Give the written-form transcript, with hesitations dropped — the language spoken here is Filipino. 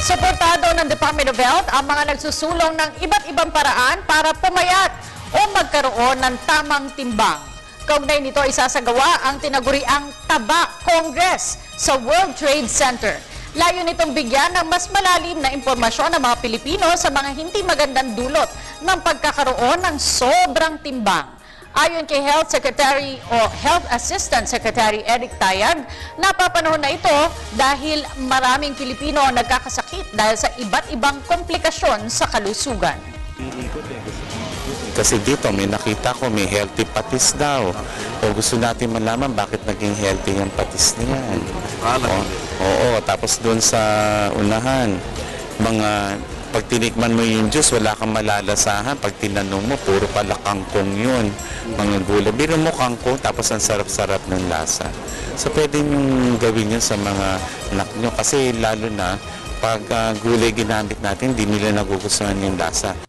Suportado ng Department of Health ang mga nagsusulong ng iba't ibang paraan para pumayat o magkaroon ng tamang timbang. Kaugnay nito isasagawa ang tinaguriang Taba Congress sa World Trade Center. Layo nitong bigyan ng mas malalim na impormasyon ng mga Pilipino sa mga hindi magandang dulot ng pagkakaroon ng sobrang timbang. Ayon kay Health Secretary o Health Assistant Secretary Eric Tayag, napapanahon na ito dahil maraming Pilipino ang nagkakasakit dahil sa iba't ibang komplikasyon sa kalusugan. Kasi dito may nakita ko may healthy patis daw. O gusto natin malaman bakit naging healthy yung patis niyan. Oo, tapos doon sa unahan, pag tinikman mo yung juice, wala kang malalasahan. Pag tinanong mo, puro pala kangkong yun. Mga gulay. Biro mo kangkong, tapos ang sarap-sarap ng lasa. So, pwede nyo gawin yun sa mga anak nyo. Kasi lalo na, pag gulay ginamit natin, hindi nila nagugustuhan yung lasa.